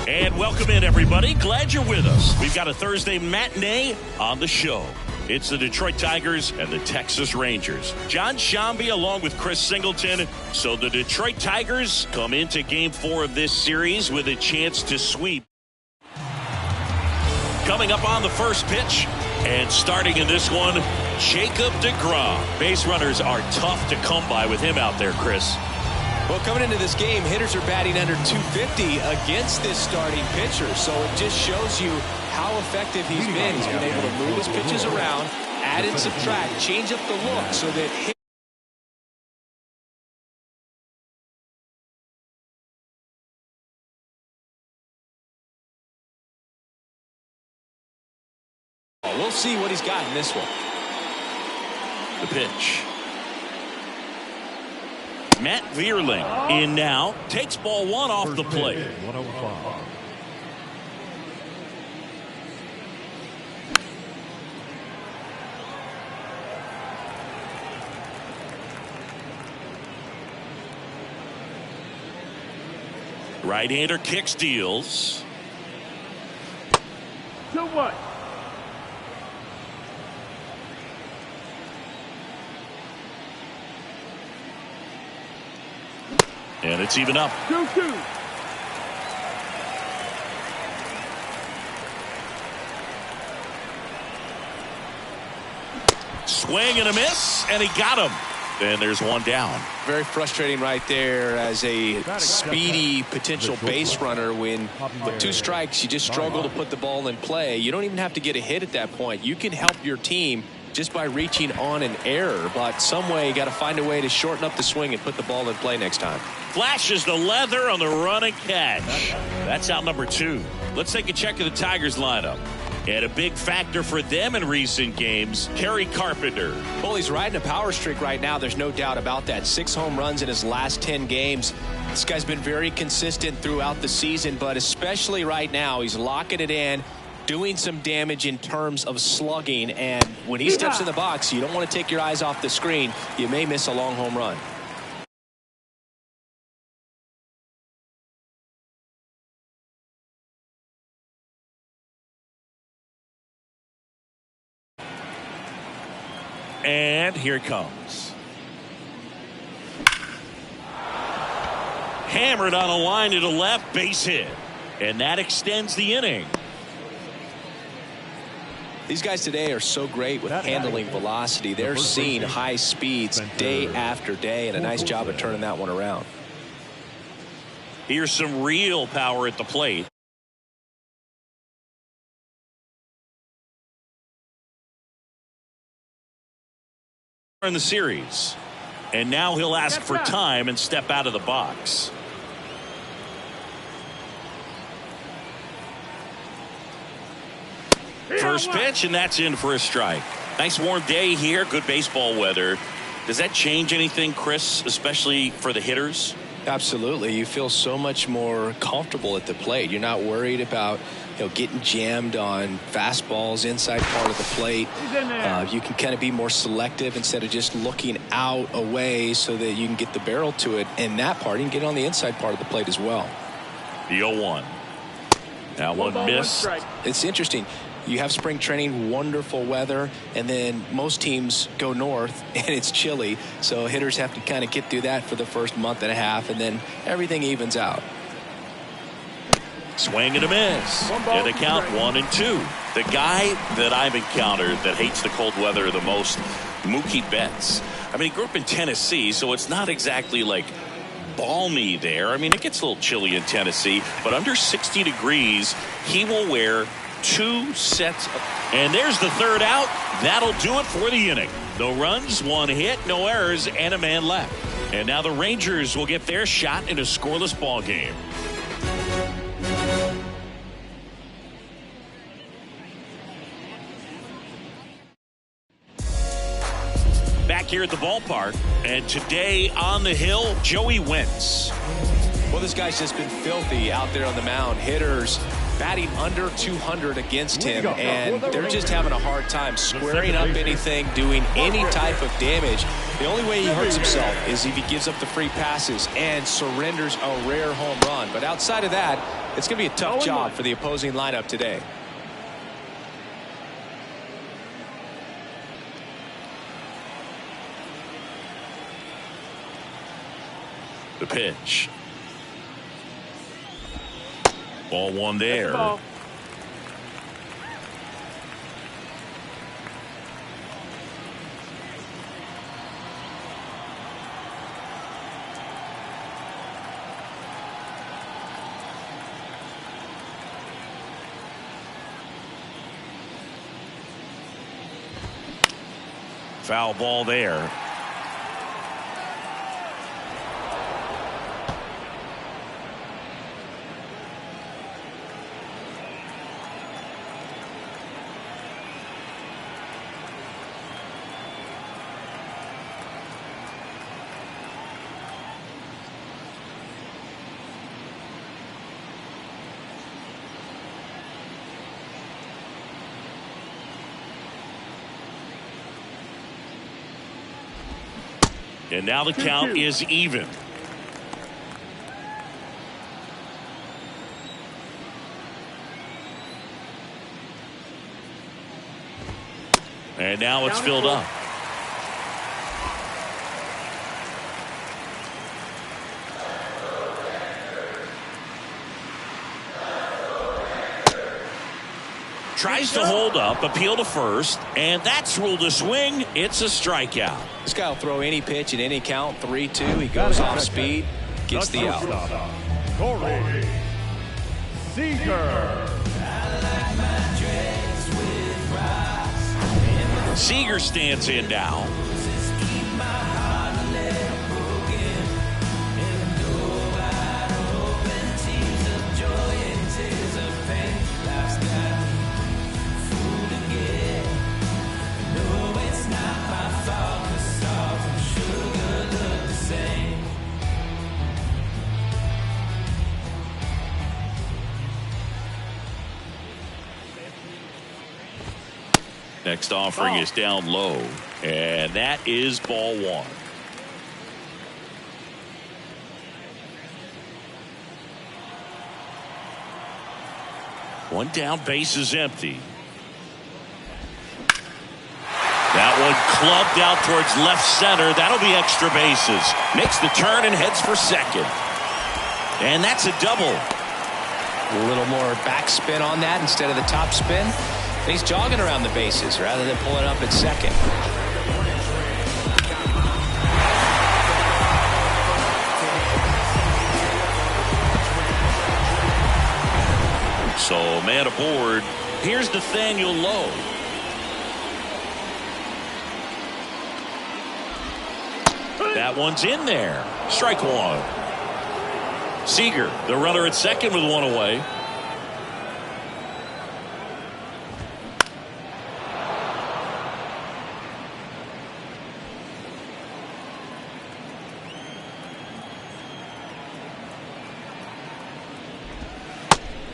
And welcome in, everybody. Glad you're with us. We've got a Thursday matinee on the show. It's the Detroit Tigers and the Texas Rangers. John Sciambi along with Chris Singleton. So the Detroit Tigers come into Game 4 of this series with a chance to sweep. Coming up on the first pitch and starting in this one, Jacob deGrom. Base runners are tough to come by with him out there, Chris. Well, coming into this game, hitters are batting under 250 against this starting pitcher. So it just shows you how effective he's been. He's been able to move his pitches around, add and subtract, change up the look so that we'll see what he's got in this one. The pitch. Matt Vierling in now, takes ball one off the plate. 105. Right-hander kicks, deals. 2-1. And it's even up. 2-2. Swing and a miss, and he got him. And there's one down. Very frustrating right there as a speedy potential base runner when with 2 strikes you just struggle to put the ball in play. You don't even have to get a hit at that point. You can help your team just by reaching on an error, but some way you got to find a way to shorten up the swing and put the ball in play next time. Flashes the leather on the run and catch. That's out number 2. Let's take a check of the Tigers lineup. And a big factor for them in recent games, Kerry Carpenter. Well, he's riding a power streak right now. There's no doubt about that. 6 home runs in his last 10 games. This guy's been very consistent throughout the season, but especially right now, he's locking it in, doing some damage in terms of slugging. And when he steps in the box, you don't want to take your eyes off the screen. You may miss a long home run. And here it comes. Hammered on a line to the left, base hit. And that extends the inning. These guys today are so great with handling velocity. They're seeing high speeds day after day, and a nice job of turning that one around. Here's some real power at the plate. In the series, and now he'll ask for time and step out of the box. First pitch, and that's in for a strike. Nice warm day here, good baseball weather. Does that change anything, Chris, especially for the hitters? Absolutely. You feel so much more comfortable at the plate. You're not worried about getting jammed on fastballs inside part of the plate. You can kind of be more selective instead of just looking out away so that you can get the barrel to it. And that part, you can get on the inside part of the plate as well. The 0-1. Now one miss. It's interesting. You have spring training, wonderful weather, and then most teams go north and it's chilly. So hitters have to kind of get through that for the first month and a half, and then everything evens out. Swing and a miss. And the count 1-2. The guy that I've encountered that hates the cold weather the most, Mookie Betts. I mean, he grew up in Tennessee, so it's not exactly like balmy there. I mean, it gets a little chilly in Tennessee, but under 60 degrees, he will wear 2 sets. And there's the third out. That'll do it for the inning. No runs, 1 hit, no errors, and a man left. And now the Rangers will get their shot in a scoreless ball game. Back here at the ballpark, and today on the hill, Joey Wentz. Well, this guy's just been filthy out there on the mound. Hitters batting under 200 against him, and they're just having a hard time squaring up anything, doing any type of damage. The only way he hurts himself is if he gives up the free passes and surrenders a rare home run. But outside of that, it's going to be a tough job for the opposing lineup today. The pitch. Ball one there. Foul ball there. And now the count is even. And now it's filled up. Tries to hold up, appeal to first, and that's ruled a swing. It's a strikeout. This guy will throw any pitch at any count. 3-2. He goes off speed, gets the out. Corey Seager. Seager stands in now. Next offering is down low, and that is ball one. One down, base is empty. That one clubbed out towards left center. That'll be extra bases. Makes the turn and heads for second. And that's a double. A little more backspin on that instead of the top spin. He's jogging around the bases rather than pulling up at second. So man aboard. Here's Nathaniel Lowe. That one's in there. Strike one. Seager, the runner at second with one away.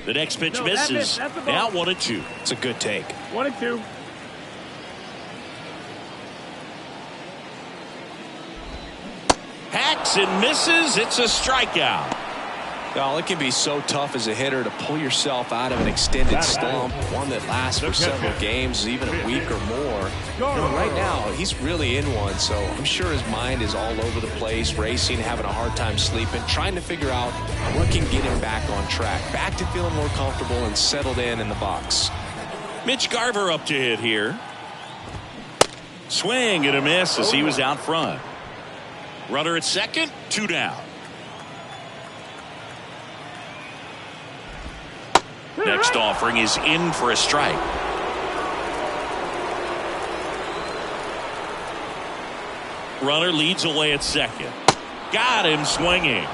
The next pitch misses. Now 1-2. It's a good take. 1-2. Hacks and misses. It's a strikeout. Well, it can be so tough as a hitter to pull yourself out of an extended slump, one that lasts for several games, even a week or more. Right now, he's really in one, so I'm sure his mind is all over the place, racing, having a hard time sleeping, trying to figure out what can get him back on track, back to feeling more comfortable and settled in the box. Mitch Garver up to hit here. Swing and a miss as he was out front. Runner at second, 2 down. Next offering is in for a strike. Runner leads away at second. Got him swinging.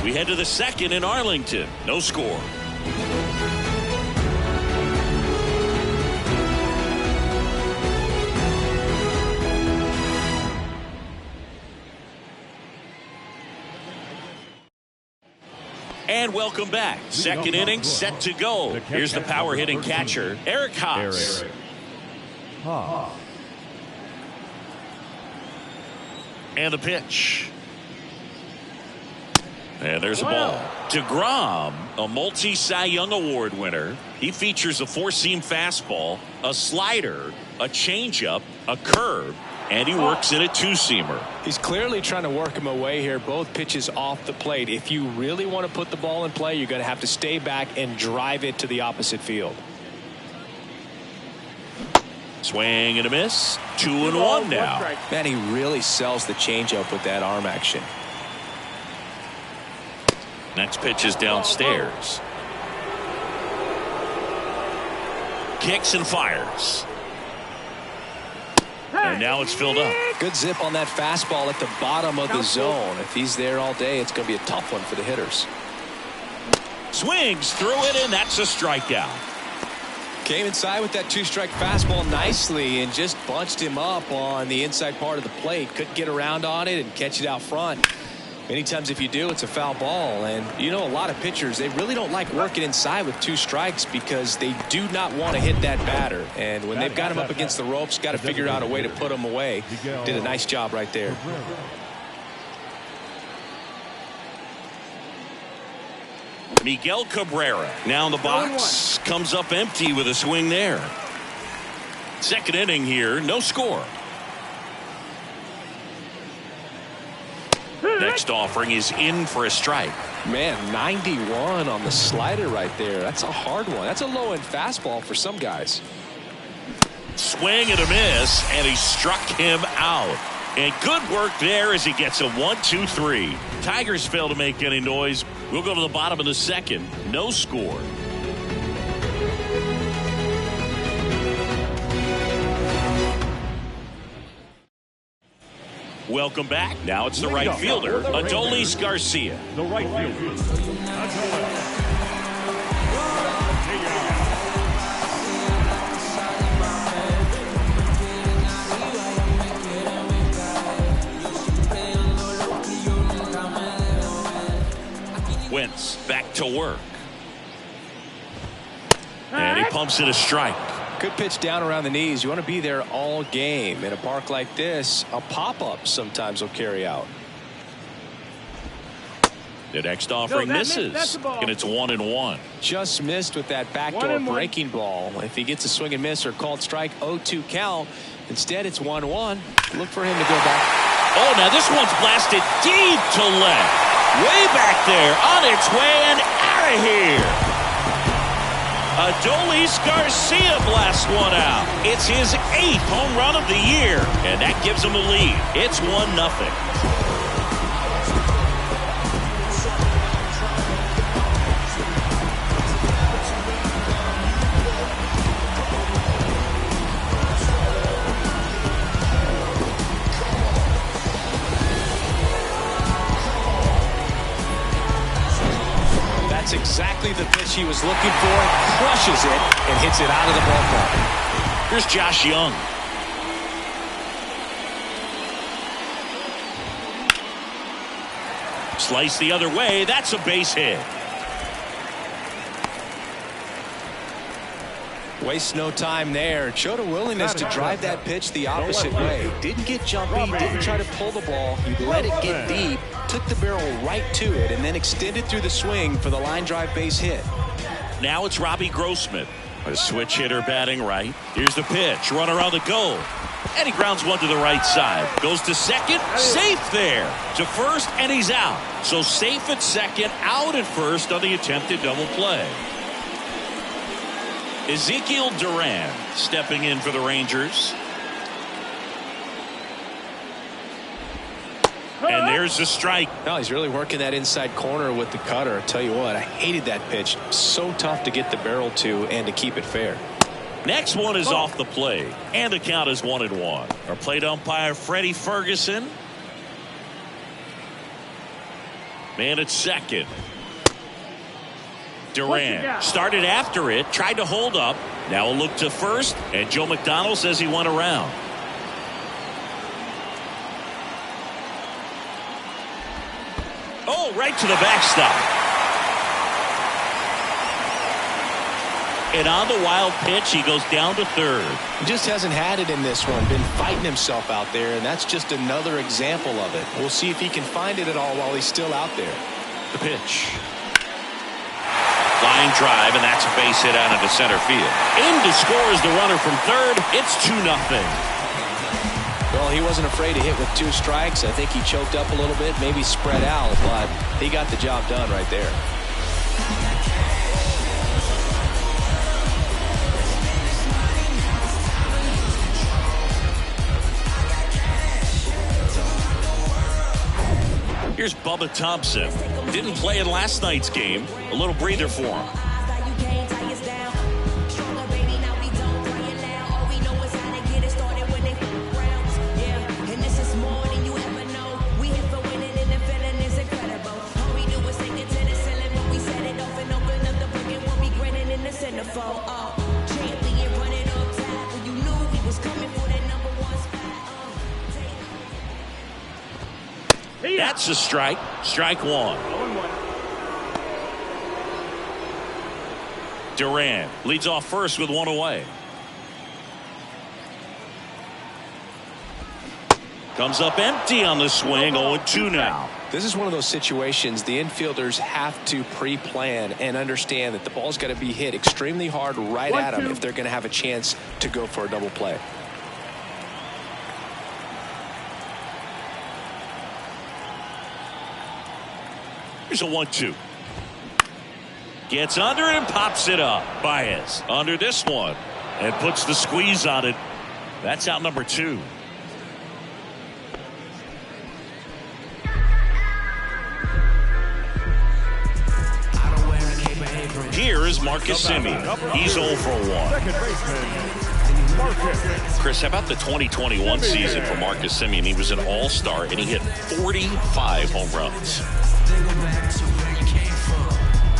We head to the second in Arlington. No score. And welcome back. Second inning set to go. Here's the power hitting catcher, Eric Haas. And the pitch. And there's a ball. DeGrom, a multi-Cy Young Award winner. He features a four-seam fastball, a slider, a changeup, a curve, and he works in a two-seamer. He's clearly trying to work him away here. Both pitches off the plate. If you really want to put the ball in play, you're going to have to stay back and drive it to the opposite field. Swing and a miss. 2-1 now. Man, he really sells the changeup with that arm action. Next pitch is downstairs. Kicks and fires. And now it's filled up. Good zip on that fastball at the bottom of the zone. If he's there all day, it's going to be a tough one for the hitters. Swings through it, and that's a strikeout. Came inside with that two-strike fastball nicely and just bunched him up on the inside part of the plate. Couldn't get around on it and catch it out front. Many times if you do, it's a foul ball. And you know, a lot of pitchers, they really don't like working inside with two strikes because they do not want to hit that batter. And when they've got him up against the ropes, got to figure out a way to put him away. Did a nice job right there. Miguel Cabrera now in the box. Comes up empty with a swing there. Second inning here, no score. Next offering is in for a strike. Man, 91 on the slider right there. That's a hard one. That's a low-end fastball for some guys. Swing and a miss, and he struck him out. And good work there as he gets a 1-2-3. Tigers fail to make any noise. We'll go to the bottom of the second. No score. Welcome back. Now it's the right fielder, Adolis Garcia. The right fielder, Adolis. Wentz back to work. And he pumps it a strike. Good pitch down around the knees. You want to be there all game. In a park like this, a pop-up sometimes will carry out. The next offering misses, and it's 1-1. Just missed with that backdoor breaking ball. If he gets a swing and miss or called strike, 0-2 count. Instead, it's 1-1. Look for him to go back. Oh, now this one's blasted deep to left. Way back there, on its way and out of here. Adolis Garcia blasts one out. It's his 8th home run of the year, and that gives him a lead. It's 1-0. That's exactly the pitch he was looking for. Crushes it and hits it out of the ballpark. Here's Josh Young. Slice the other way. That's a base hit. Waste no time there. Showed a willingness to drive that pitch the opposite way. Didn't get jumpy, didn't try to pull the ball. He let it get deep, took the barrel right to it, and then extended through the swing for the line drive base hit. Now it's Robbie Grossman, a switch hitter batting right. Here's the pitch, runner on the go. And he grounds one to the right side. Goes to second, safe there. To first, and he's out. So safe at second, out at first on the attempted double play. Ezekiel Duran stepping in for the Rangers. And there's the strike. No, he's really working that inside corner with the cutter. I tell you what, I hated that pitch. So tough to get the barrel to and to keep it fair. Next one is off the plate, and the count is 1-1. Our plate umpire, Freddie Ferguson. Man at second. Duran started after it, tried to hold up. Now a look to first, and Joe McDonald says he went around. Oh, right to the backstop. And on the wild pitch, he goes down to third. He just hasn't had it in this one. Been fighting himself out there, and that's just another example of it. We'll see if he can find it at all while he's still out there. The pitch. Line drive, and that's a base hit out into center field. In to score is the runner from third. It's 2-0. Well, he wasn't afraid to hit with 2 strikes. I think he choked up a little bit, maybe spread out, but he got the job done right there. Here's Bubba Thompson. Didn't play in last night's game. A little breather for him. That's a strike. Strike one. Duran leads off first with 1 away. Comes up empty on the swing. 0-2 now. This is one of those situations the infielders have to pre-plan and understand that the ball's got to be hit extremely hard right at them if they're going to have a chance to go for a double play. Here's a 1-2. Gets under it and pops it up. Baez under this one and puts the squeeze on it. That's out number 2. Here is Marcus Semien. He's 0 for 1. Chris, how about the 2021 season for Marcus Semien? He was an all-star and he hit 45 home runs. Then go back to where you came from.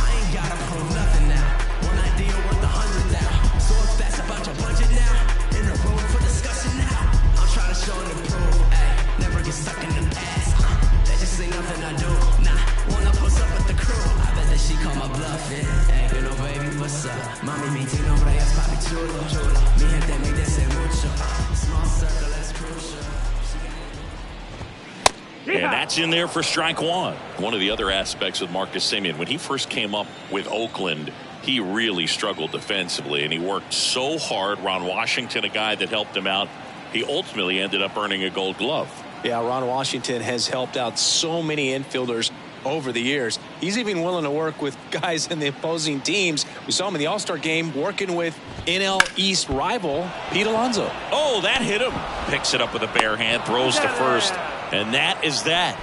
I ain't gotta prove nothing now. One idea worth 100 now. So if that's about your budget now, in the room for discussion now. I'm trying to show and improve. Ay, never get stuck in the past. That just ain't nothing I do. Nah, wanna post up with the crew. I bet that she call my bluff. Yeah, you know, baby, what's up? Mami, mi tino, reyes, papi, chulo, chulo. Mi gente me dice mucho. Small circle, that's crucial. And that's in there for strike one. One of the other aspects with Marcus Semien, when he first came up with Oakland, he really struggled defensively, and he worked so hard. Ron Washington, a guy that helped him out, he ultimately ended up earning a Gold Glove. Yeah, Ron Washington has helped out so many infielders over the years. He's even willing to work with guys in the opposing teams. We saw him in the All-Star game working with NL East rival Pete Alonso. Oh, that hit him. Picks it up with a bare hand, throws to first, and that is that.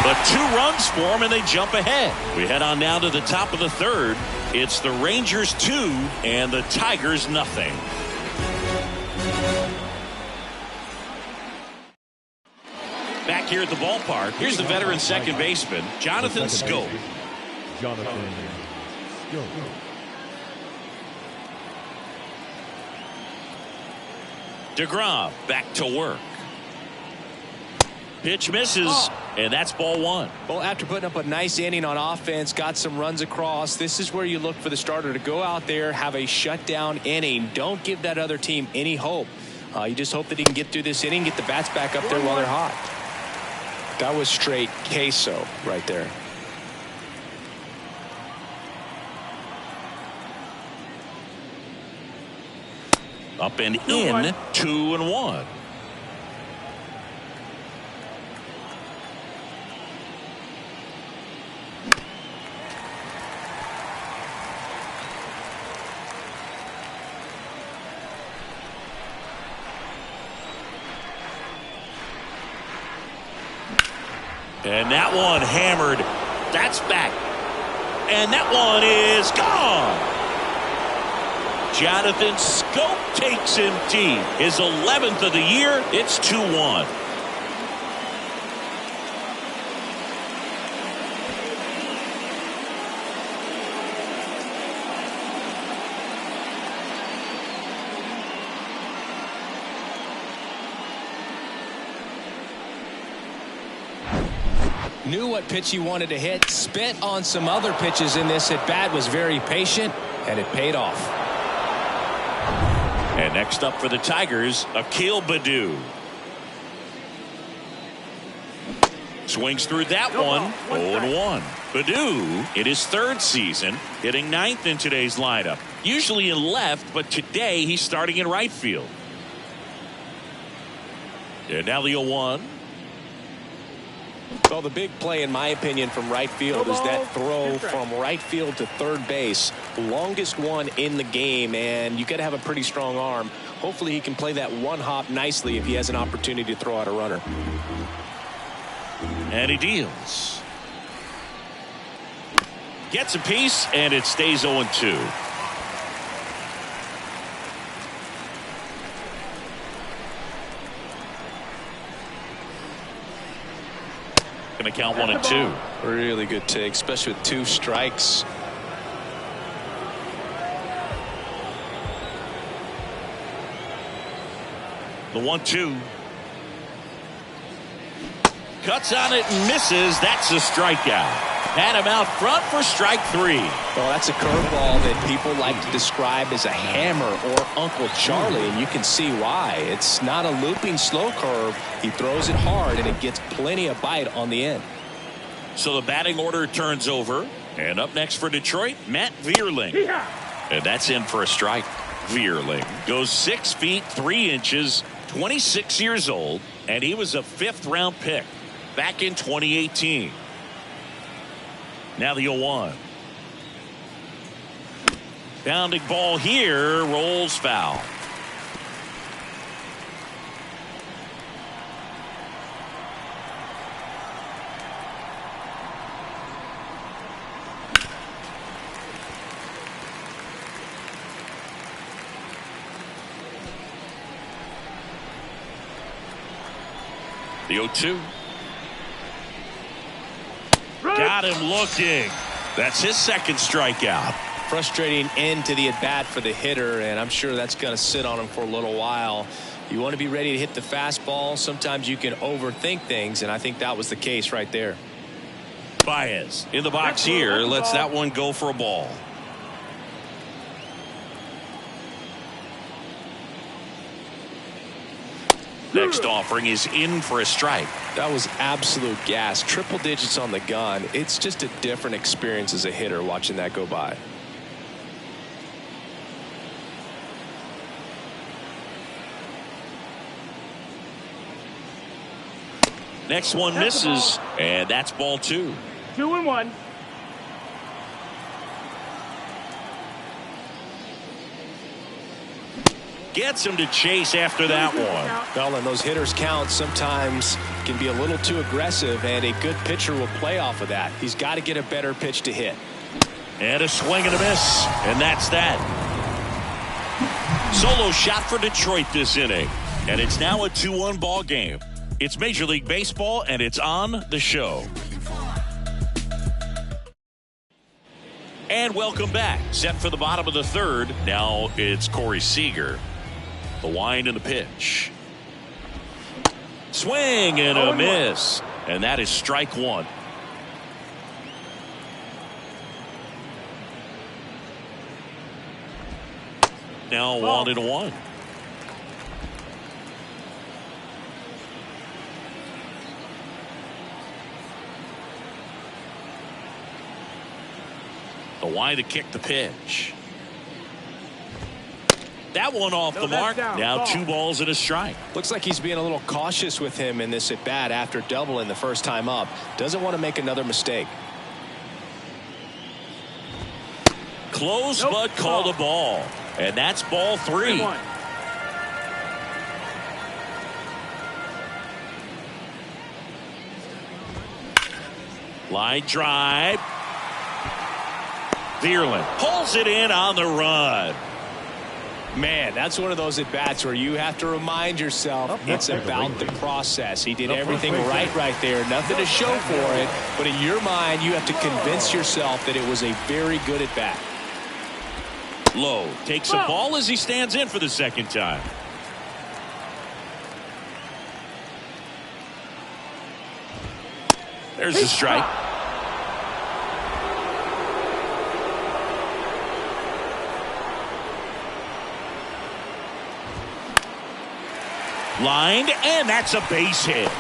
But 2 runs for him, and they jump ahead. We head on down to the top of the third. It's the Rangers 2 and the Tigers nothing. Back here at the ballpark, here's the veteran second baseman, Jonathan Schoop. DeGrom back to work. Pitch misses, and that's ball 1. Well, after putting up a nice inning on offense, got some runs across, this is where you look for the starter to go out there, have a shutdown inning. Don't give that other team any hope. You just hope that he can get through this inning, get the bats back up there while they're hot. That was straight queso right there. Up and in, 2-1. And that one hammered. That's back. And that one is gone. Jonathan Schoop takes him deep. His 11th of the year. It's 2-1. Knew what pitch he wanted to hit. Spent on some other pitches in this at bat. Was very patient, and it paid off. And next up for the Tigers, Akil Baddoo. Swings through that one. 0-1. Baddoo in his third season, hitting ninth in today's lineup. Usually in left, but today he's starting in right field. And now the 0-1. Well, the big play, in my opinion, from right field is that throw from right field to third base. Longest one in the game, and you got to have a pretty strong arm. Hopefully he can play that one hop nicely if he has an opportunity to throw out a runner. And he deals. Gets a piece, and it stays 0-2. Going to count 1-2. Really good take, especially with 2 strikes. The 1-2. Cuts on it and misses. That's a strikeout. Had him out front for strike 3. Well, that's a curveball that people like to describe as a hammer or Uncle Charlie, and you can see why. It's not a looping slow curve. He throws it hard, and it gets plenty of bite on the end. So the batting order turns over. And up next for Detroit, Matt Vierling. And that's in for a strike. Vierling goes 6 feet 3 inches, 26 years old, and he was a 5th-round pick back in 2018. Now the 0-1. Bounding ball here, rolls foul. The 0-2. Got him looking. That's his second strikeout. Frustrating end to the at-bat for the hitter, and I'm sure that's going to sit on him for a little while. You want to be ready to hit the fastball. Sometimes you can overthink things, and I think that was the case right there. Baez in the box here. Lets that one go for a ball. Next offering is in for a strike. That was absolute gas. Triple digits on the gun. It's just a different experience as a hitter watching that go by. Next one misses, and that's ball 2. 2-1. Gets him to chase after that one. Well, and those hitters count sometimes can be a little too aggressive, and a good pitcher will play off of that. He's got to get a better pitch to hit. And a swing and a miss, and that's that. Solo shot for Detroit this inning, and it's now a 2-1 ball game. It's Major League Baseball, and it's on the show. And welcome back. Set for the bottom of the third. Now it's Corey Seager. The wind and the pitch. Swing and a miss. And that is strike 1. Now 1-1. The wind to kick the pitch. That one off the mark. Now 2 balls and a strike. Looks like he's being a little cautious with him in this at bat after doubling the first time up. Doesn't want to make another mistake. Close, but called a ball. And that's ball 3. Line drive. Vierling pulls it in on the run. Man, that's one of those at-bats where you have to remind yourself it's about the process. He did everything right there. Nothing to show for it. But in your mind, you have to convince yourself that it was a very good at-bat. Lowe takes a ball as he stands in for the second time. There's a strike. Lined, and that's a base hit.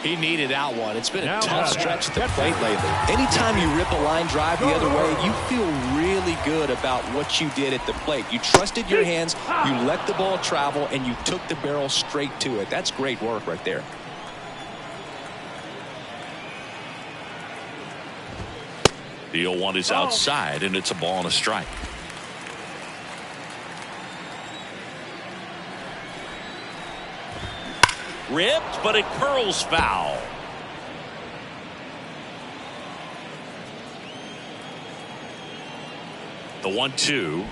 He needed that one. It's been a tough stretch at the plate lately. Anytime you rip a line drive the other way, you feel really good about what you did at the plate. You trusted your hands, you let the ball travel, and you took the barrel straight to it. That's great work right there. The 0-1 is outside, and it's a ball and a strike. Ripped, but it curls foul. The 1-2.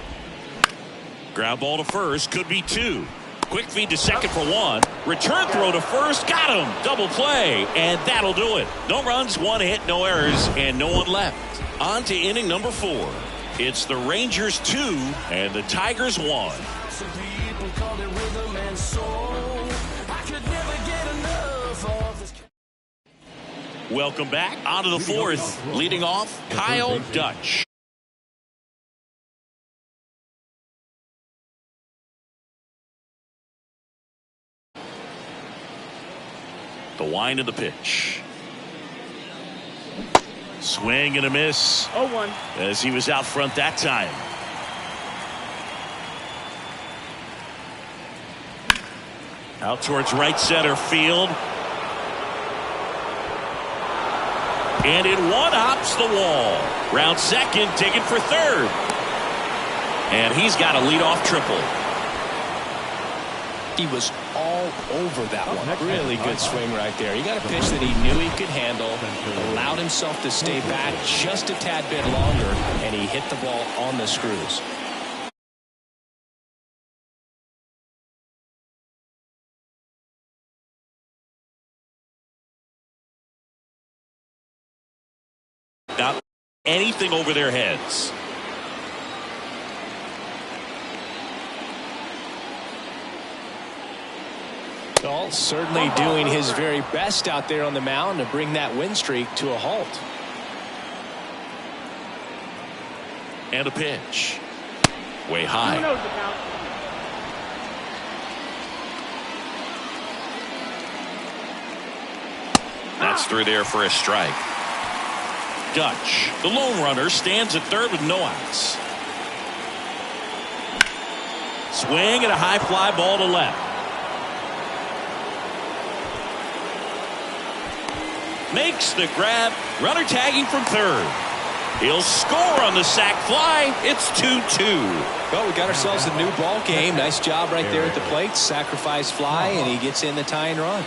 Ground ball to first, could be two. Quick feed to second for one. Return throw to first, got him. Double play, and that'll do it. No runs, one hit, no errors, and no one left. On to inning number 4. It's the Rangers 2 and the Tigers 1. Some people call it rhythm and soul. I could never get enough of this. Welcome back. On to the 4th. Leading off, Kyle Dutch. The wind of the pitch. Swing and a miss. 0-1. As he was out front that time. Out towards right center field. And it one-hops the wall. Round second, taken for third. And he's got a leadoff triple. He was all over that one. Really good swing right there. He got a pitch that he knew he could handle, allowed himself to stay back just a tad bit longer, and he hit the ball on the screws. Not anything over their heads. Well, certainly doing his very best out there on the mound to bring that win streak to a halt. And a pitch. Way high. Who knows the count? That's through there for a strike. Dutch, the lone runner, stands at third with no outs. Swing and a high fly ball to left. Makes the grab. Runner tagging from third. He'll score on the sac fly. It's 2-2. Well, we got ourselves a new ball game. Nice job right there at the plate. Sacrifice fly, and he gets in the tying run.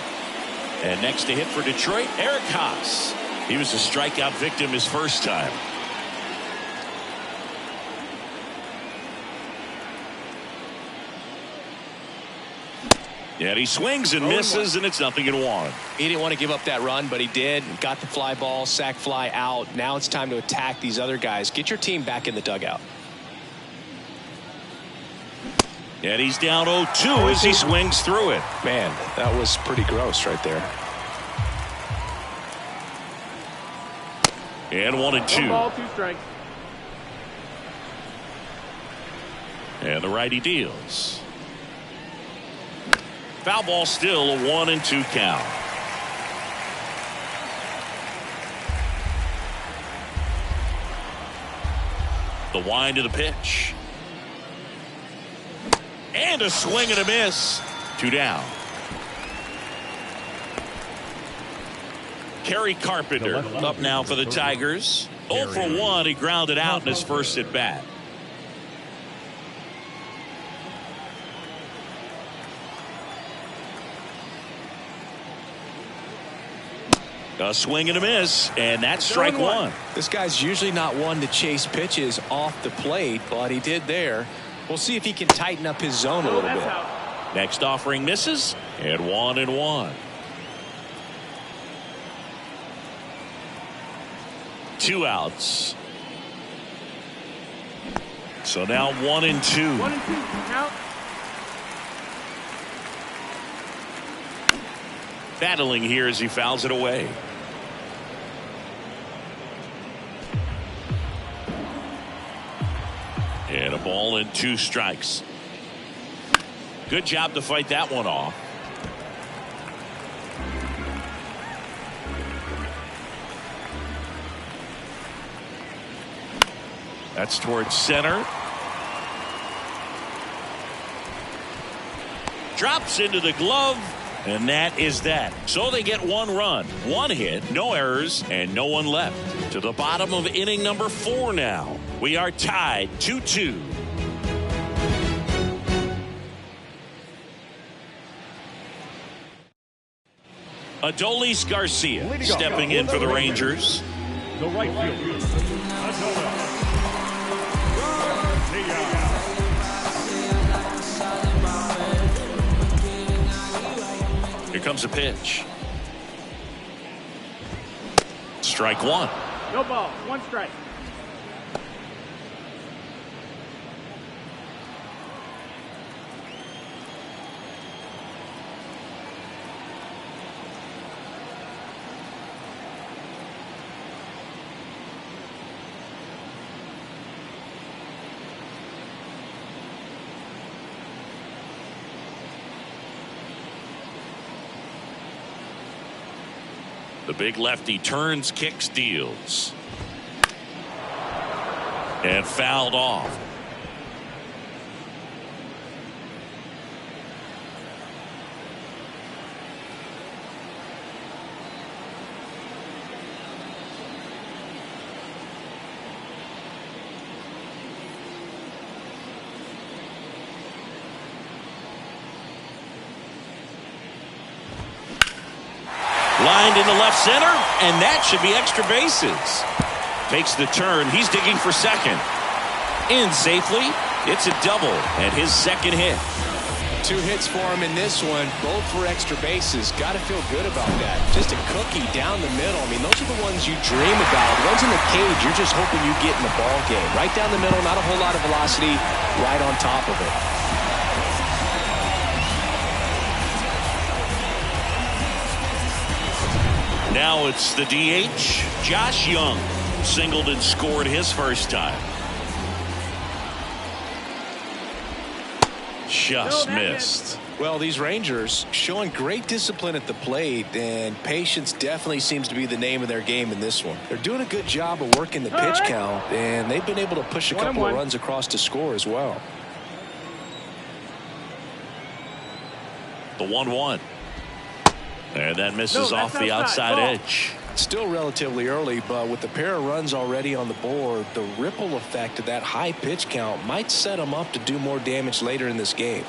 And next to hit for Detroit, Eric Haas. He was a strikeout victim his first time. Yeah, he swings and misses, and it's 0-1. He didn't want to give up that run, but he did. Got the fly ball, sac fly out. Now it's time to attack these other guys. Get your team back in the dugout. And he's down 0-2 as he swings through it. Man, that was pretty gross right there. And 1-2. 1 ball, 2 strikes. And the righty deals. Foul ball, still a 1-2 count. The wind of the pitch. And a swing and a miss. 2 down. Kerry Carpenter up now for the Tigers. 0 for 1. He grounded out in his first at bat. A swing and a miss, and that's strike 1. This guy's usually not one to chase pitches off the plate, but he did there. We'll see if he can tighten up his zone a little bit. Next offering misses, and 1-1. 2 outs. So now 1-2. 1-2 count. battling here as he fouls it away. And a ball and 2 strikes. Good job to fight that one off. That's towards center. Drops into the glove, and that is that. So they get 1 run, 1 hit, no errors, and no one left. To the bottom of inning number 4 now. We are tied 2-2. Adolis Garcia stepping in for the Rangers. The right fielder, Adolis. Here comes a pitch. Strike 1. No ball, 1 strike. The big lefty turns, kicks, deals. And fouled off. Lined into left center, and that should be extra bases. Takes the turn. He's digging for second. In safely. It's a double and his second hit. 2 hits for him in this one, both for extra bases. Got to feel good about that. Just a cookie down the middle. I mean, those are the ones you dream about. Ones in the cage, you're just hoping you get in the ball game. Right down the middle, not a whole lot of velocity, right on top of it. Now it's the DH, Josh Young. Singled and scored his first time. Just missed. Well, these Rangers showing great discipline at the plate, and patience definitely seems to be the name of their game in this one. They're doing a good job of working the pitch count, and they've been able to push a couple of runs across to score as well. The 1-1. And that misses off the outside edge. Still relatively early, but with the pair of runs already on the board, the ripple effect of that high pitch count might set them up to do more damage later in this game.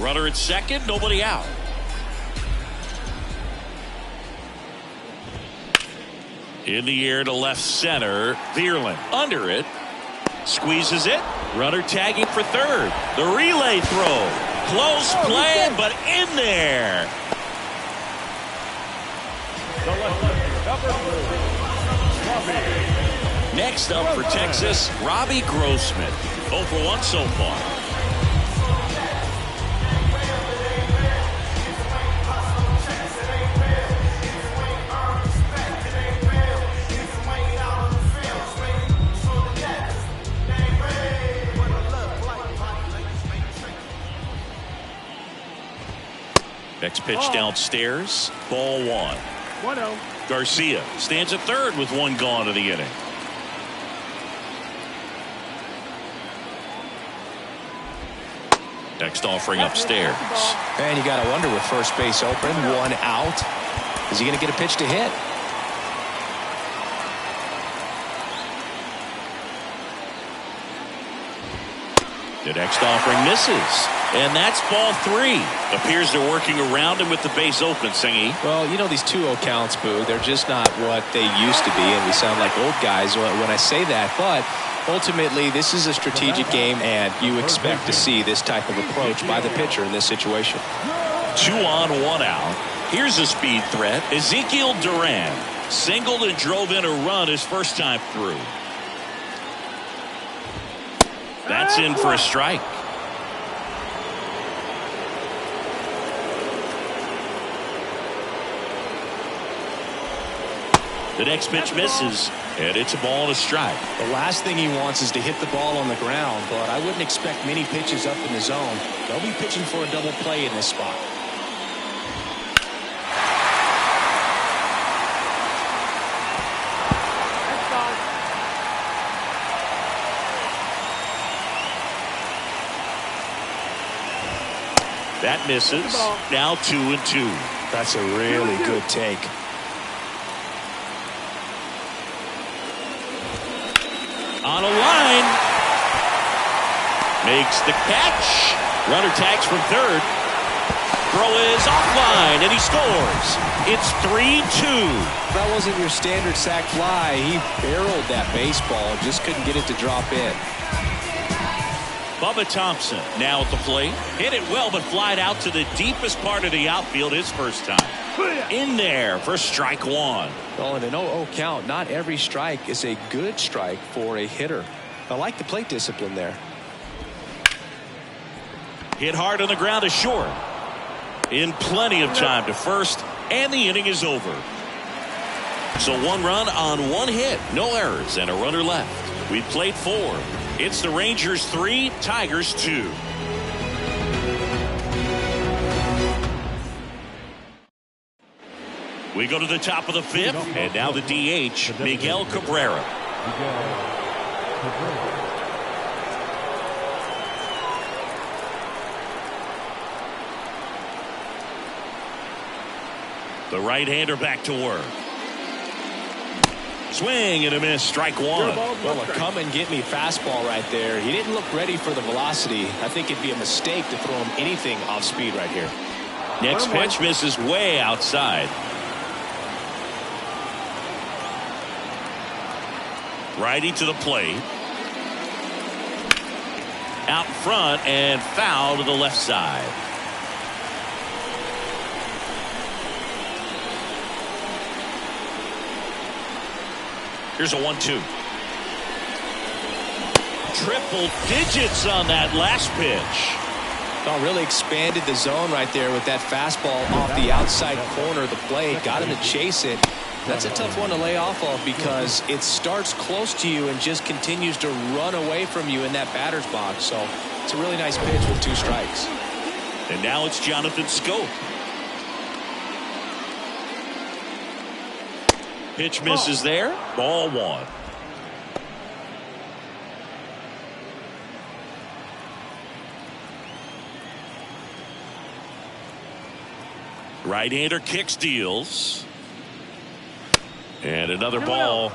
Runner at second, nobody out. In the air to left center. Vierling under it. Squeezes it. Runner tagging for third. The relay throw. Close play, but in there. Next up for Texas, Robbie Grossman. 0 for 1 so far. Next pitch downstairs. Ball 1. 1-0. Garcia stands at third with 1 gone in the inning. Next offering upstairs. And you got to wonder with first base open, 1 out. Is he going to get a pitch to hit? The next offering misses. And that's ball 3. Appears they're working around him with the base open, Singy. Well, you know, these 2-0 counts, Boo, they're just not what they used to be, and we sound like old guys when I say that. But ultimately, this is a strategic game, and you expect to see this type of approach by the pitcher in this situation. 2 on, 1 out. Here's a speed threat. Ezekiel Duran singled and drove in a run his first time through. That's in for a strike. The next pitch misses, and it's a ball and a strike. The last thing he wants is to hit the ball on the ground, but I wouldn't expect many pitches up in the zone. They'll be pitching for a double play in this spot. That misses. Now 2-2. That's a really good take. On a line. Makes the catch. Runner tags from third. Throw is offline, and he scores. It's 3-2. That wasn't your standard sac fly. He barreled that baseball, just couldn't get it to drop in. Bubba Thompson now at the plate. Hit it well, but flied out to the deepest part of the outfield his first time. In there for strike 1. Well, in an 0-0 count, not every strike is a good strike for a hitter. I like the plate discipline there. Hit hard on the ground to short. In plenty of time to first, and the inning is over. So 1 run on 1 hit, no errors, and a runner left. We've played 4. It's the Rangers 3, Tigers 2. We go to the top of the 5th, and now the DH, Miguel Cabrera. The right-hander back to work. Swing and a miss, strike 1. Well, a come-and-get-me fastball right there. He didn't look ready for the velocity. I think it'd be a mistake to throw him anything off speed right here. Next pitch misses way outside. Righty to the plate. Out front and foul to the left side. Here's a 1-2. Triple digits on that last pitch. Well, really expanded the zone right there with that fastball off the outside corner of the plate. Got him to chase it. That's a tough one to lay off of because it starts close to you and just continues to run away from you in that batter's box. So it's a really nice pitch with 2 strikes. And now it's Jonathan Schoop. Pitch misses there. Ball 1. Right-hander kicks, deals. And another ball.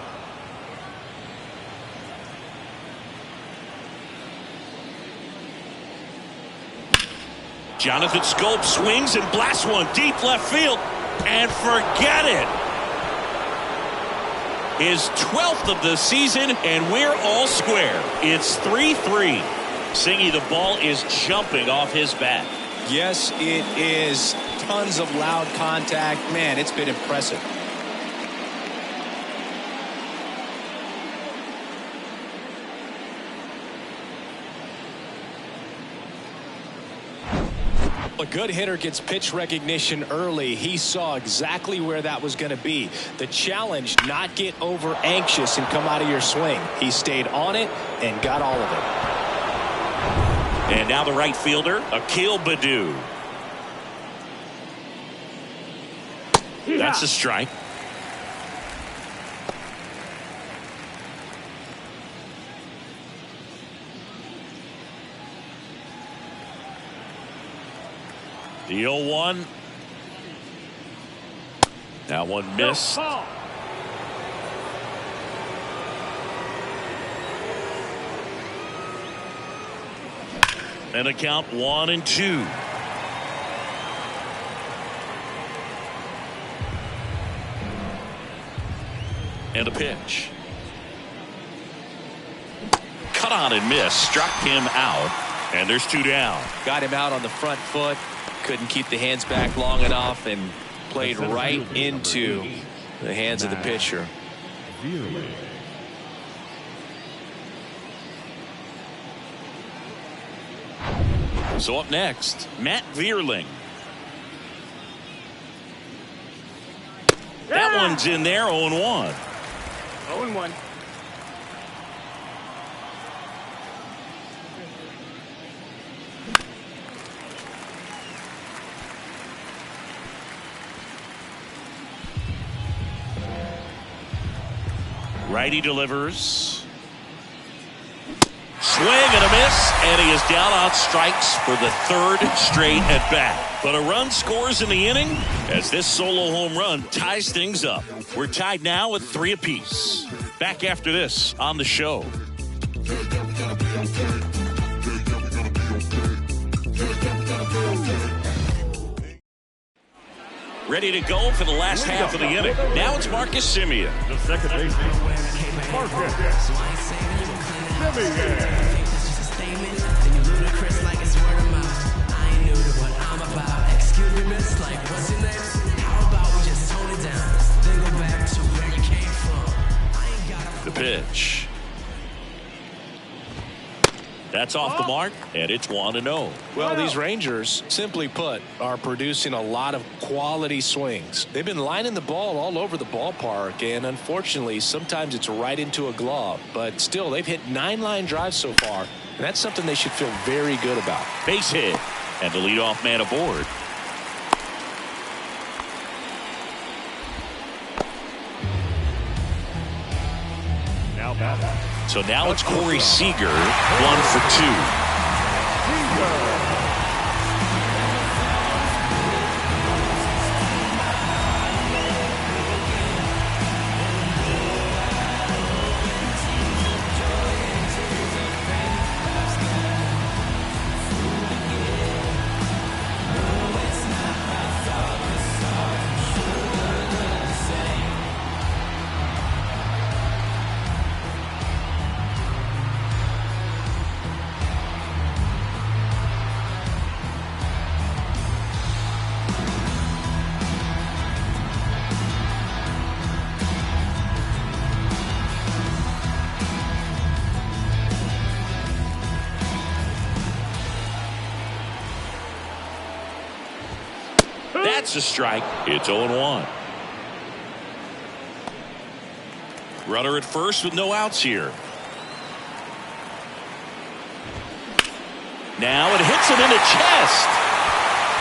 Jonathan Schoop swings and blasts one deep left field. And forget it. His 12th of the season, and we're all square. It's 3-3. Singy, the ball is jumping off his bat. Yes, it is. Tons of loud contact. Man, it's been impressive. A good hitter gets pitch recognition early. He saw exactly where that was going to be. The challenge, not get over anxious and come out of your swing. He stayed on it and got all of it. And now the right fielder, Akil Baddoo. That's a strike. The 0-1. That one missed. And a count 1-2. And a pitch. Cut on and miss. Struck him out. And there's 2 down. Got him out on the front foot. Couldn't keep the hands back long enough and played right into the hands of the pitcher. So up next, Matt Vierling. That one's in there, 0-1. 0-1. Righty delivers. Swing and a miss, and he is down on strikes for the 3rd straight at bat. But a run scores in the inning as this solo home run ties things up. We're tied now with 3 apiece. Back after this on the show. Ready to go for the last half of the inning. Now it's Marcus Semien. The second baseman, Marcus Semien. The pitch. That's off the mark, and it's 1-0. Well, these Rangers, simply put, are producing a lot of quality swings. They've been lining the ball all over the ballpark, and unfortunately, sometimes it's right into a glove. But still, they've hit 9 line drives so far, and that's something they should feel very good about. Base hit, and the leadoff man aboard. Now batting. So now it's Corey Seager, 1 for 2. That's a strike. It's 0-1. Runner at first with no outs here. Now it hits him in the chest.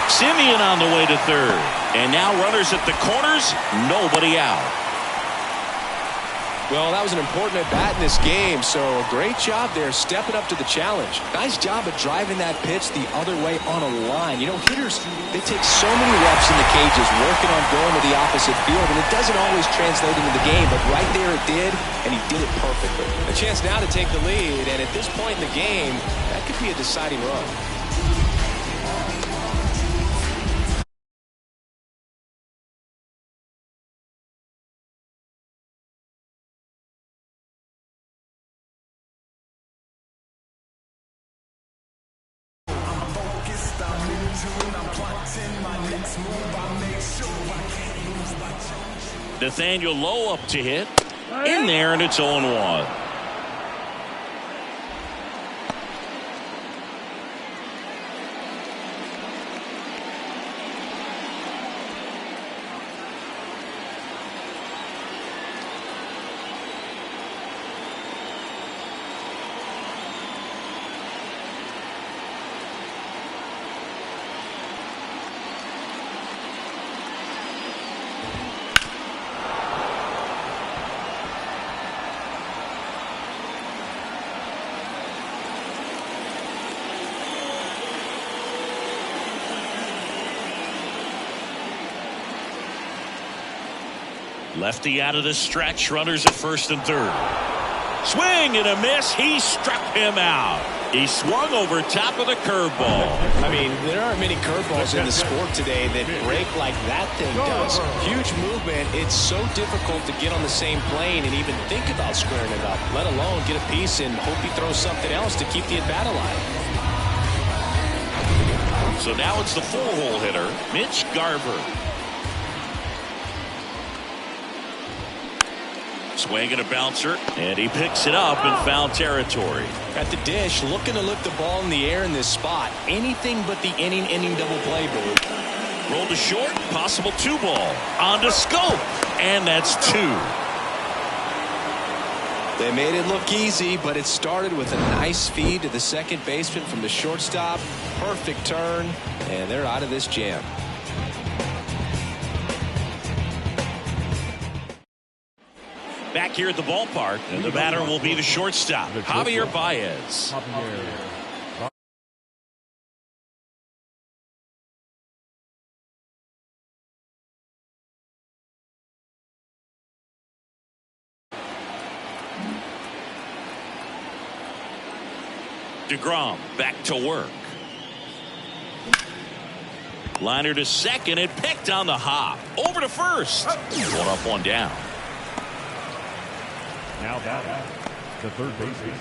Semien on the way to third. And now runners at the corners. Nobody out. Well, that was an important at-bat in this game, so a great job there stepping up to the challenge. Nice job of driving that pitch the other way on a line. You know, hitters, they take so many reps in the cages working on going to the opposite field, and it doesn't always translate into the game, but right there it did, and he did it perfectly. A chance now to take the lead, and at this point in the game, that could be a deciding run. Nathaniel Lowe up to hit. In there, and it's 0-1. Lefty out of the stretch. Runners at first and third. Swing and a miss. He struck him out. He swung over top of the curveball. I mean, there aren't many curveballs in the sport today that break like that thing does. Huge movement. It's so difficult to get on the same plane and even think about squaring it up, let alone get a piece and hope he throws something else to keep the at-bat alive. So now it's the four-hole hitter, Mitch Garver. Swing and a bouncer, and he picks it up in foul territory. At the dish, looking to lift the ball in the air in this spot. Anything but the inning double play, Boo. Rolled to short, possible 2-ball. On to Schoop, and that's 2. They made it look easy, but it started with a nice feed to the second baseman from the shortstop. Perfect turn, and they're out of this jam. Back here at the ballpark, and the batter will be the shortstop, Javier Baez. DeGrom back to work. Liner to second and picked on the hop. Over to first. 1 up, 1 down. Now batting, the third baseman,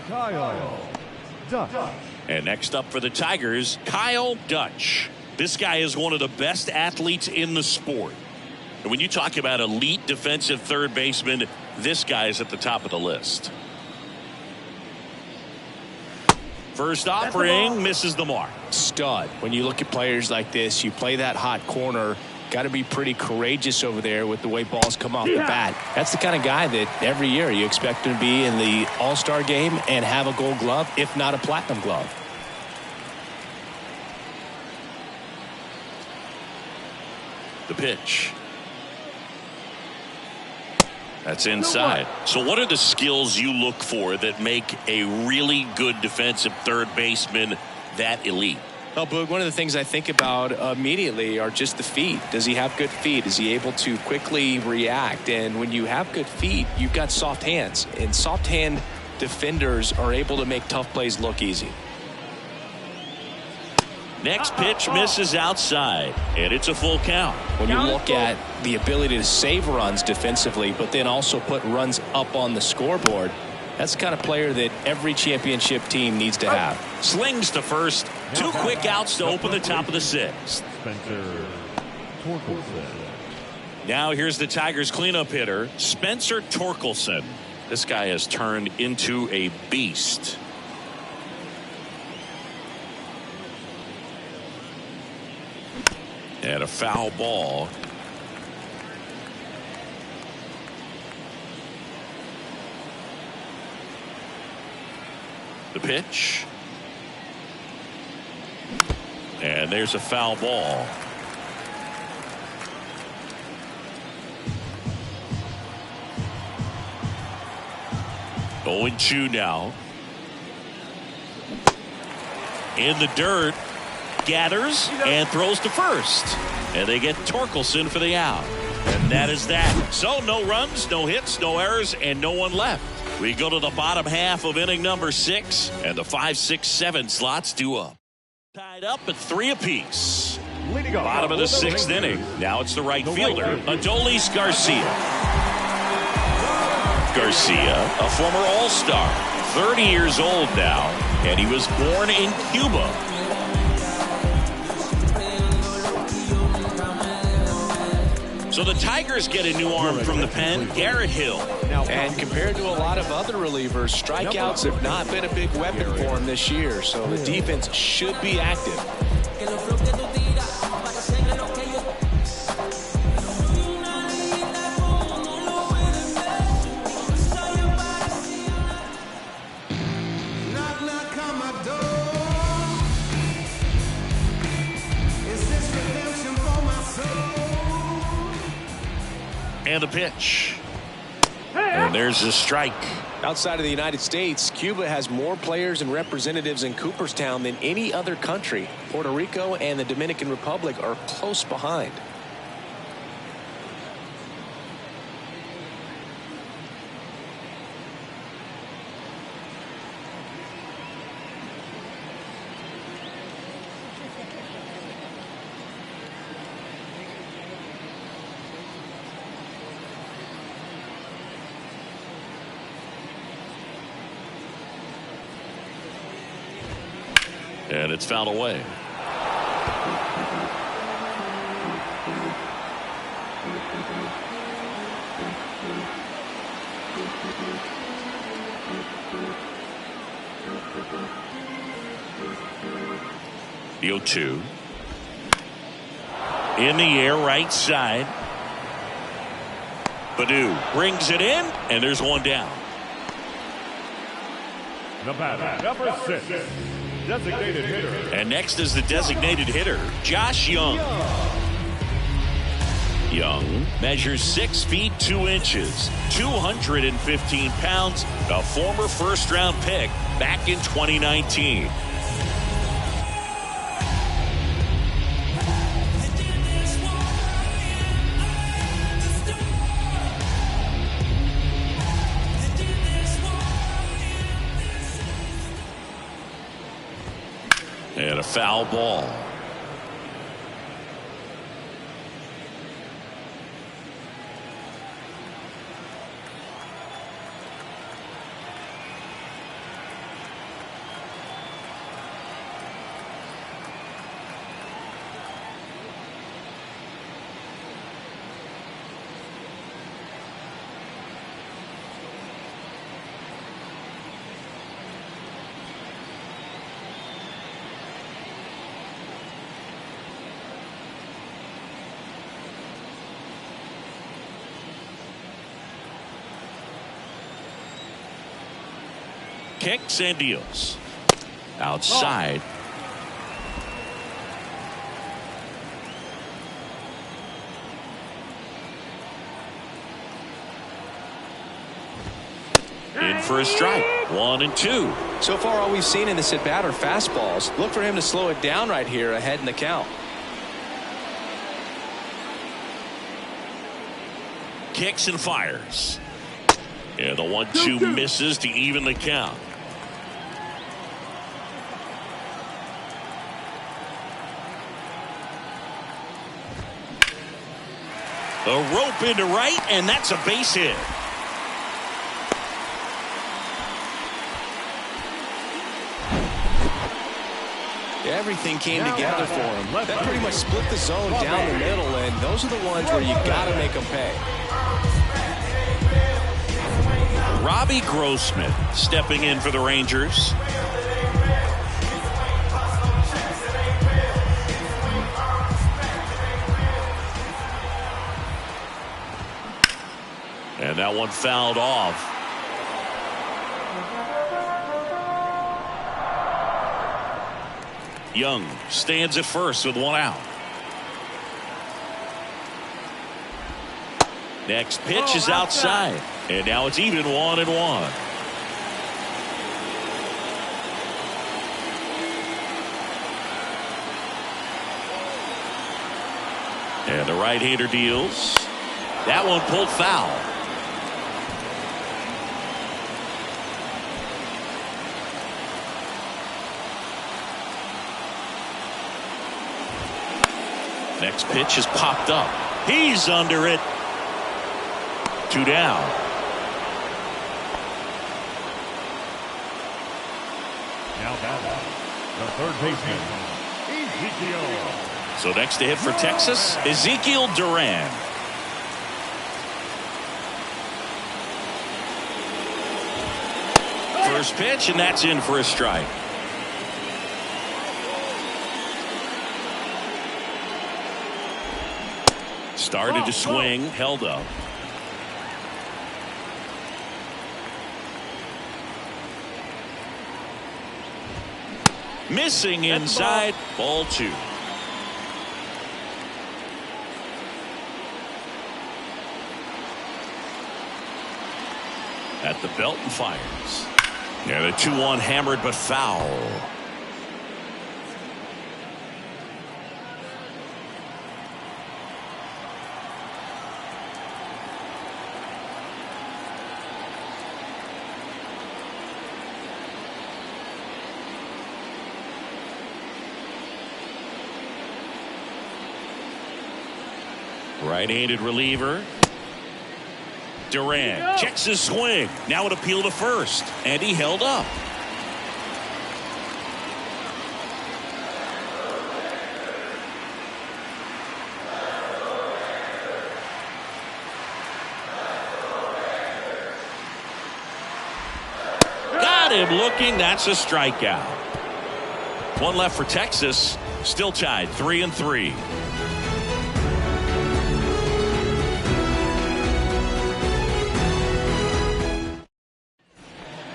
Kyle Dutch. And next up for the Tigers, Kyle Dutch. This guy is one of the best athletes in the sport. And when you talk about elite defensive third baseman, this guy is at the top of the list. First offering, misses the mark. Stud. When you look at players like this, you play that hot corner. Got to be pretty courageous over there with the way balls come off the bat. That's the kind of guy that every year you expect him to be in the All-Star game and have a gold glove, if not a platinum glove. The pitch. That's inside. So what are the skills you look for that make a really good defensive third baseman that elite? Well, Boog, one of the things I think about immediately are just the feet. Does he have good feet? Is he able to quickly react? And when you have good feet, you've got soft hands. And soft hand defenders are able to make tough plays look easy. Next pitch misses outside, and it's a full count. When you look at the ability to save runs defensively, but then also put runs up on the scoreboard, that's the kind of player that every championship team needs to have. Slings to first. 2 quick outs to open the top of the 6th. Spencer Torkelson. Now here's the Tigers cleanup hitter, Spencer Torkelson. This guy has turned into a beast. And a foul ball. The pitch. And there's a foul ball. Going 2 now. In the dirt. Gathers and throws to first. And they get Torkelson for the out. And that is that. So no runs, no hits, no errors, and no one left. We go to the bottom half of inning number 6, and the 5, 6, 7 slots due up. Tied up at 3 apiece. Bottom of the 6th inning. Now it's the right fielder, Adolis Garcia. Garcia, a former All-Star, 30 years old now, and he was born in Cuba. So the Tigers get a new arm from the pen, Garrett Hill. And compared to a lot of other relievers, strikeouts have not been a big weapon for him this year. So the defense should be active. And the pitch. And there's a strike. Outside of the United States, Cuba has more players and representatives in Cooperstown than any other country. Puerto Rico and the Dominican Republic are close behind. And it's fouled away. The 0-2. In the air, right side. Baddoo brings it in, and there's one down. The batter, number 6, designated hitter. And next is the designated hitter, Josh Young. Young measures 6 feet 2 inches, 215 pounds, a former first-round pick back in 2019. And a foul ball. Kicks and deals. Outside. In for a strike. 1-2. So far, all we've seen in this at bat are fastballs. Look for him to slow it down right here ahead in the count. Kicks and fires. And the 1-2 misses to even the count. A rope into right, and that's a base hit. Everything came together for him. That pretty much split the zone down the middle, and those are the ones where you got to make them pay. Robbie Grossman stepping in for the Rangers. And that one fouled off. Young stands at first with 1 out. Next pitch is outside. And now it's even 1-1. And the right-hander deals. That one pulled foul. Next pitch is popped up. He's under it. 2 down. Now batting, the third baseman, Ezekiel. So next to hit for Texas, Ezekiel Duran. First pitch, and that's in for a strike. Started to swing, held up. Missing inside, ball 2. At the belt and fires. And a 2-1 hammered but foul. Right-handed reliever. Duran checks his swing. Now an appeal to first. And he held up. Got him looking. That's a strikeout. One left for Texas. Still tied 3-3.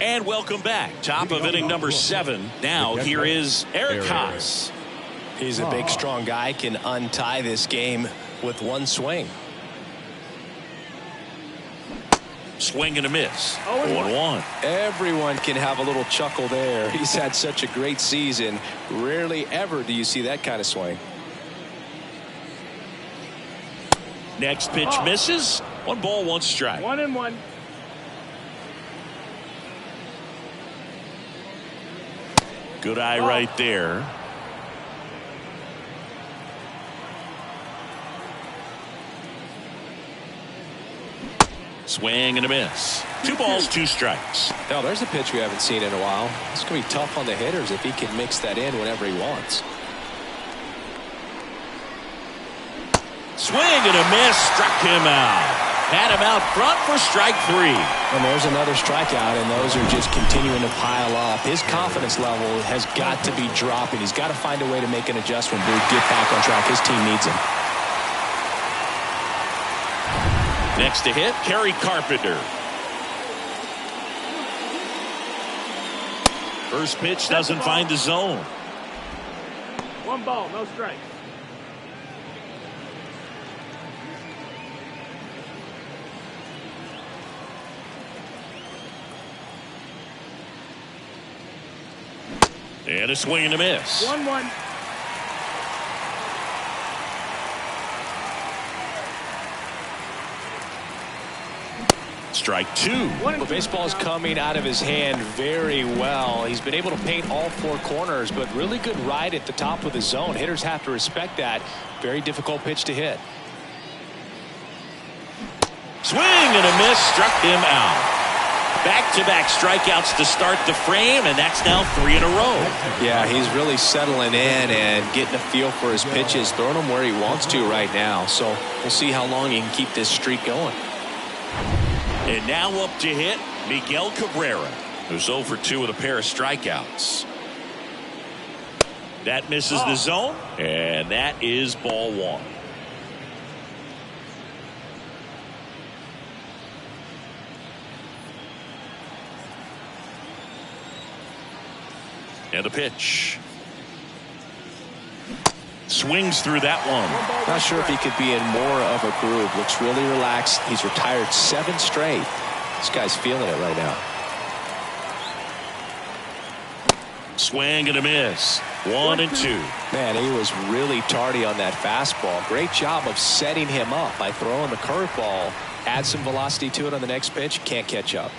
And welcome back. Top of inning number 7. Now here is Eric Haas. He's a big, strong guy. Can untie this game with one swing. Swing and a miss. 1-1. Everyone can have a little chuckle there. He's had such a great season. Rarely ever do you see that kind of swing. Next pitch misses. 1 ball, 1 strike. 1-1. Good eye right there. Swing and a miss. 2 balls, 2 strikes. Now there's a pitch we haven't seen in a while. It's going to be tough on the hitters if he can mix that in whenever he wants. Swing and a miss. Struck him out. Had him out front for strike 3. And there's another strikeout, and those are just continuing to pile up. His confidence level has got to be dropping. He's got to find a way to make an adjustment, Boog, get back on track. His team needs him. Next to hit, Kerry Carpenter. First pitch doesn't find the zone. 1 ball, no strikes. And a swing and a miss. 1-1. Strike 2. Well, baseball's coming out of his hand very well. He's been able to paint all 4 corners, but really good ride at the top of the zone. Hitters have to respect that. Very difficult pitch to hit. Swing and a miss. Struck him out. Back-to-back strikeouts to start the frame, and that's now 3 in a row. Yeah, he's really settling in and getting a feel for his pitches, throwing them where he wants to right now. So we'll see how long he can keep this streak going. And now up to hit Miguel Cabrera, who's 0 for 2 with a pair of strikeouts. That misses the zone, and that is ball 1. And a pitch. Swings through that one. Not sure if he could be in more of a groove. Looks really relaxed. He's retired 7 straight. This guy's feeling it right now. Swing and a miss. 1-2. Man, he was really tardy on that fastball. Great job of setting him up by throwing the curveball. Add some velocity to it on the next pitch. Can't catch up.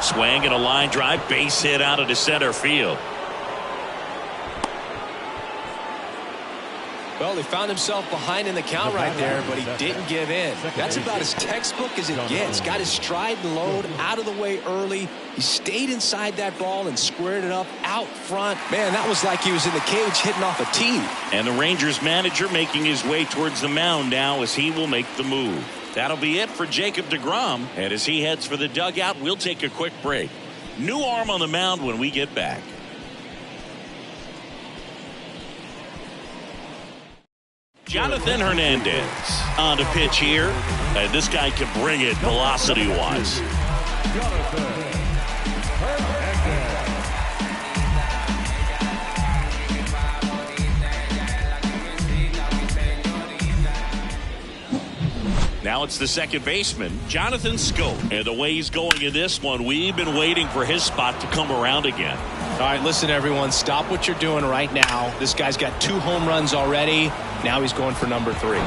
Swing and a line drive, base hit out into center field. Well, he found himself behind in the count right there, but he didn't give in. That's about as textbook as it gets. Got his stride and load out of the way early. He stayed inside that ball and squared it up out front. Man, that was like he was in the cage hitting off a tee. And the Rangers manager making his way towards the mound now as he will make the move. That'll be it for Jacob deGrom. And as he heads for the dugout, we'll take a quick break. New arm on the mound when we get back. Jonathan Hernandez on the pitch here. And this guy can bring it velocity-wise. Jonathan Hernandez. Now it's the second baseman, Jonathan Schoop. And the way he's going in this one, we've been waiting for his spot to come around again. All right, listen, everyone. Stop what you're doing right now. This guy's got 2 home runs already. Now he's going for number 3.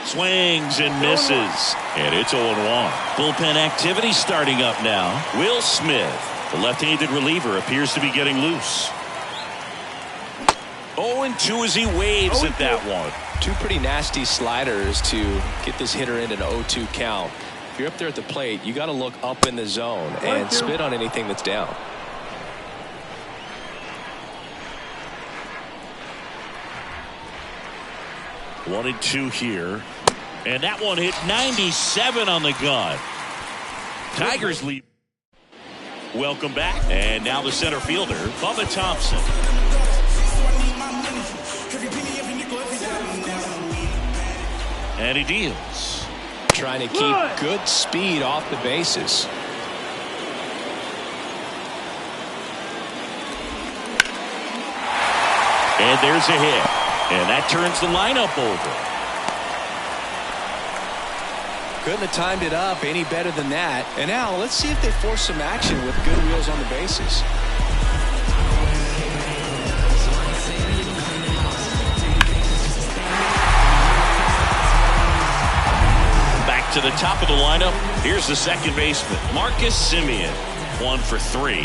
Swings and misses. And it's 0-1. Bullpen activity starting up now. Will Smith, the left-handed reliever, appears to be getting loose. 0-2 as he waves at that one. 2 pretty nasty sliders to get this hitter in an 0-2 count. If you're up there at the plate, you got to look up in the zone and spit on anything that's down. 1-2 here. And that one hit 97 on the gun. Tigers lead. Welcome back. And now the center fielder, Bubba Thompson. And he deals. Trying to keep good speed off the bases. And there's a hit. And that turns the lineup over. Couldn't have timed it up any better than that. And now let's see if they force some action with good wheels on the bases. Back to the top of the lineup. Here's the second baseman, Marcus Semien. 1 for 3.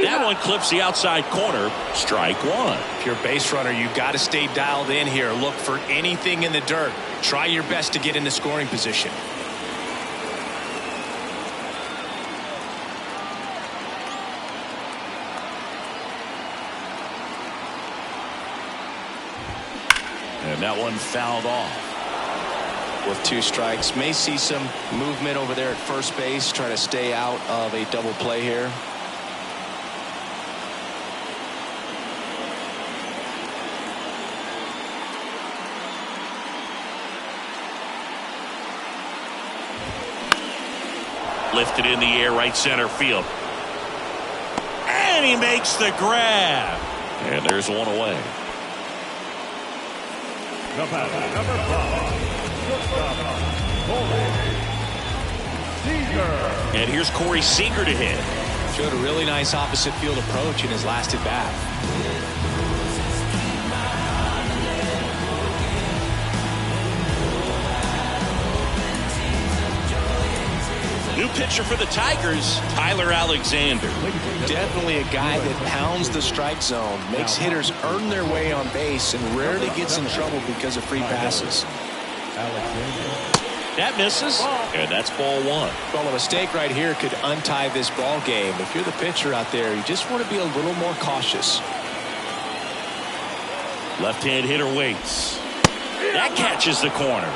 That one clips the outside corner. Strike one. If you're a base runner, you've got to stay dialed in here. Look for anything in the dirt. Try your best to get into scoring position. And that one fouled off. With 2 strikes, may see some movement over there at first base. Try to stay out of a double play here. Lifted in the air, right center field. And he makes the grab. And there's one away. The batter, number 5, Corey Seager. And here's Corey Seager to hit. Showed a really nice opposite field approach in his last at bat. New pitcher for the Tigers, Tyler Alexander. Definitely a guy that pounds the strike zone, makes hitters earn their way on base, and rarely gets in trouble because of free passes. That misses, and that's ball 1. Well, a mistake right here could untie this ball game. If you're the pitcher out there, you just want to be a little more cautious. Left-hand hitter waits. That catches the corner.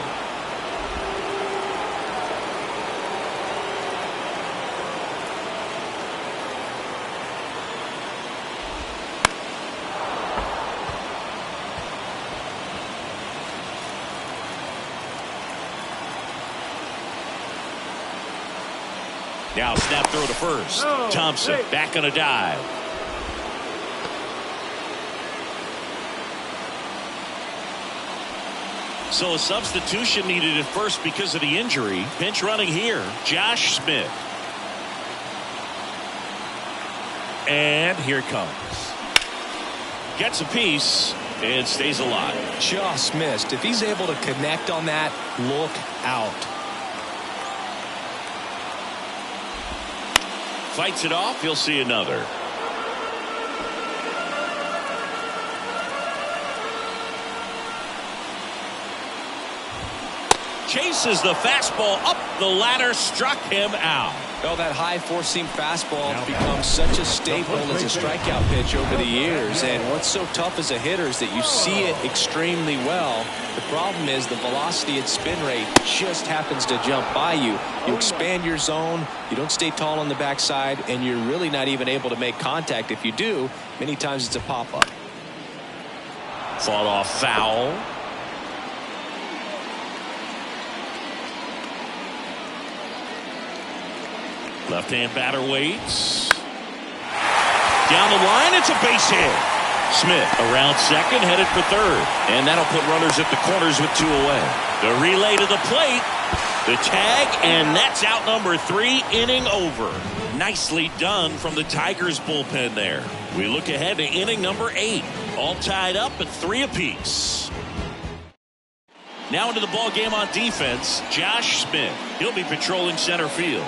Now snap throw to first. Thompson back on a dive. So a substitution needed at first because of the injury. Pinch running here, Josh Smith. And here it comes. Gets a piece and stays alive. Just missed. If he's able to connect on that, look out. Fights it off. He'll see another. Chases the fastball up the ladder, struck him out. Well, that high four-seam fastball has become such a staple as a strikeout pitch over the years. And what's so tough as a hitter is that you see it extremely well. The problem is the velocity and spin rate just happens to jump by you. You expand your zone, you don't stay tall on the backside, and you're really not even able to make contact. If you do, many times it's a pop-up. Fought off foul. Left-hand batter waits. Down the line, it's a base hit. Smith around second, headed for third. And that'll put runners at the corners with 2 away. The relay to the plate. The tag, and that's out number 3, inning over. Nicely done from the Tigers bullpen there. We look ahead to inning number 8. All tied up at 3 apiece. Now into the ball game on defense, Josh Smith. He'll be patrolling center field.